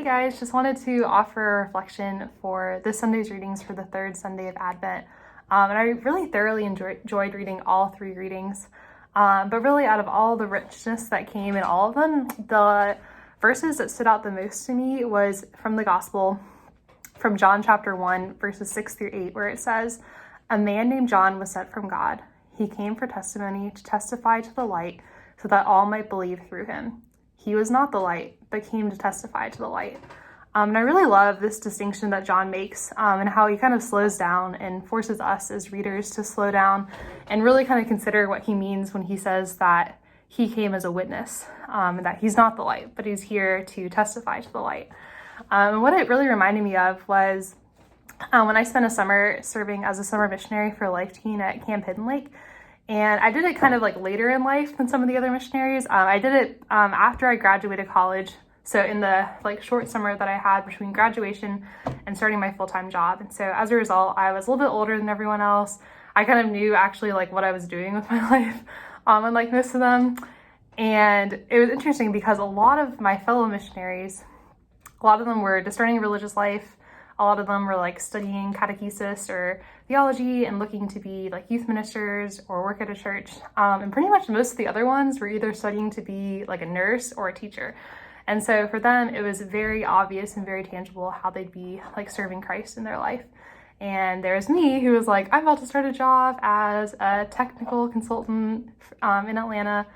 guys, just wanted to offer a reflection for this Sunday's readings for the third Sunday of Advent. And I really thoroughly enjoyed reading all three readings. But really, out of all the richness that came in all of them, the verses that stood out the most to me was from the Gospel, from John chapter 1, verses 6 through 8, where it says, "A man named John was sent from God. He came for testimony, to testify to the light, so that all might believe through him. He was not the light, but came to testify to the light." And I really love this distinction that John makes and how he kind of slows down and forces us as readers to slow down and really kind of consider what he means when he says that he came as a witness, and that he's not the light, but he's here to testify to the light. And what it really reminded me of was when I spent a summer serving as a summer missionary for Life Teen at Camp Hidden Lake. And I did it kind of like later in life than some of the other missionaries. I did it after I graduated college. So in the like short summer that I had between graduation and starting my full-time job. And so as a result, I was a little bit older than everyone else. I kind of knew actually like what I was doing with my life, unlike most of them. And it was interesting because a lot of my fellow missionaries, a lot of them were discerning religious life. A lot of them were like studying catechesis or theology and looking to be like youth ministers or work at a church. And pretty much most of the other ones were either studying to be like a nurse or a teacher. And so for them, it was very obvious and very tangible how they'd be like serving Christ in their life. And there's me who was like, I'm about to start a job as a technical consultant in Atlanta.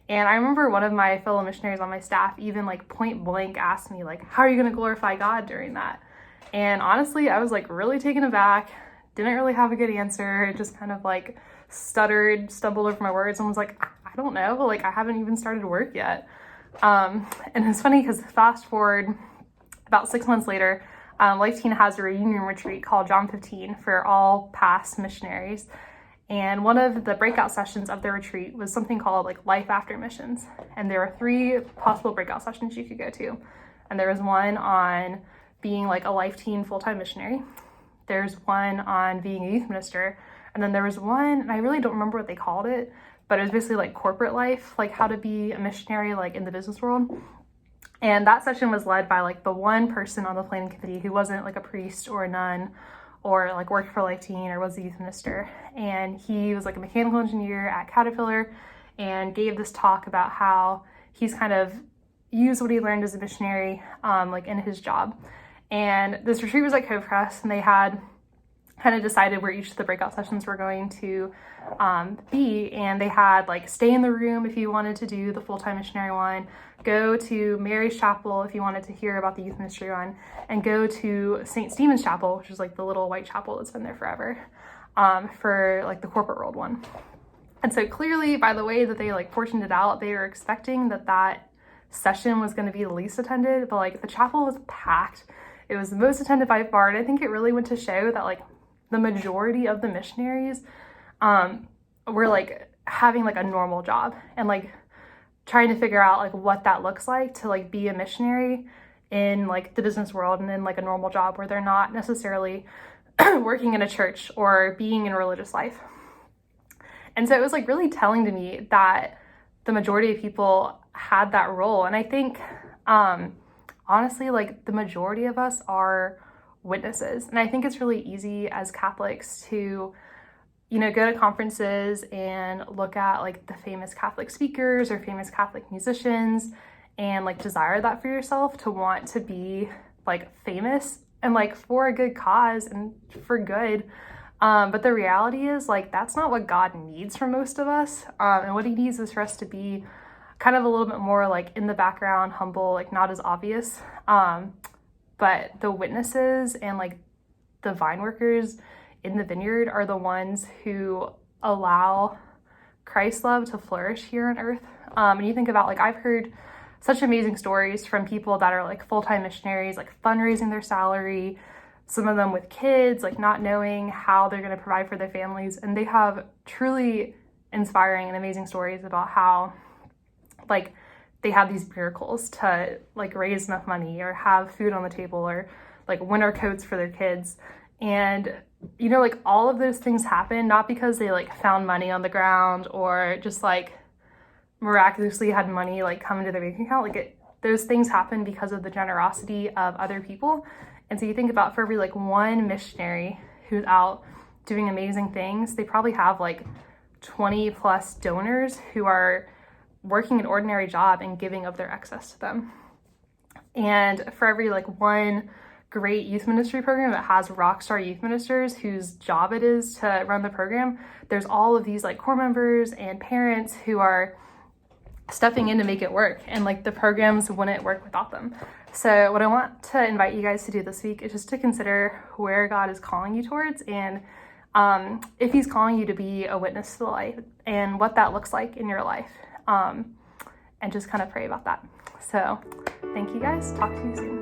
And I remember one of my fellow missionaries on my staff even like point blank asked me like, how are you going to glorify God during that? And honestly, I was like really taken aback, didn't really have a good answer, just kind of like stumbled over my words and was like, I don't know, like I haven't even started work yet. And it's funny because fast forward about 6 months later, Life Teen has a reunion retreat called John 15 for all past missionaries. And one of the breakout sessions of the retreat was something called like Life After Missions. And there were 3 possible breakout sessions you could go to. And there was one on being like a Life Teen full-time missionary. There's one on being a youth minister. And then there was one, and I really don't remember what they called it, but it was basically like corporate life, like how to be a missionary like in the business world. And that session was led by like the one person on the planning committee who wasn't like a priest or a nun or like worked for Life Teen or was a youth minister. And he was like a mechanical engineer at Caterpillar and gave this talk about how he's kind of used what he learned as a missionary like in his job. And this retreat was at Cove Crest, and they had kind of decided where each of the breakout sessions were going to be. And they had like stay in the room if you wanted to do the full-time missionary one, go to Mary's Chapel if you wanted to hear about the youth ministry one, and go to St. Stephen's Chapel, which is like the little white chapel that's been there forever, for like the corporate world one. And so clearly by the way that they like portioned it out, they were expecting that session was going to be the least attended, but like the chapel was packed. It was the most attended by far, and I think it really went to show that like the majority of the missionaries were like having like a normal job and like trying to figure out like what that looks like to like be a missionary in like the business world and in like a normal job where they're not necessarily working in a church or being in a religious life. And so it was like really telling to me that the majority of people had that role. And I think honestly, like the majority of us are witnesses. And I think it's really easy as Catholics to, you know, go to conferences and look at like the famous Catholic speakers or famous Catholic musicians and like desire that for yourself, to want to be like famous and like for a good cause and for good. But the reality is like, that's not what God needs from most of us. And what he needs is for us to be kind of a little bit more like in the background, humble, like not as obvious. But the witnesses and like the vine workers in the vineyard are the ones who allow Christ's love to flourish here on earth. And you think about like, I've heard such amazing stories from people that are like full-time missionaries, like fundraising their salary, some of them with kids, like not knowing how they're going to provide for their families. And they have truly inspiring and amazing stories about how like they have these miracles to like raise enough money or have food on the table or like winter coats for their kids. And, you know, like all of those things happen not because they like found money on the ground or just like miraculously had money like come into their bank account. Like those things happen because of the generosity of other people. And so you think about for every like one missionary who's out doing amazing things, they probably have like 20 plus donors who are working an ordinary job and giving of their excess to them. And for every like one great youth ministry program that has rock star youth ministers whose job it is to run the program, there's all of these like core members and parents who are stepping in to make it work, and like the programs wouldn't work without them. So what I want to invite you guys to do this week is just to consider where God is calling you towards, and if he's calling you to be a witness to the light and what that looks like in your life, and just kind of pray about that. So thank you guys. Talk to you soon.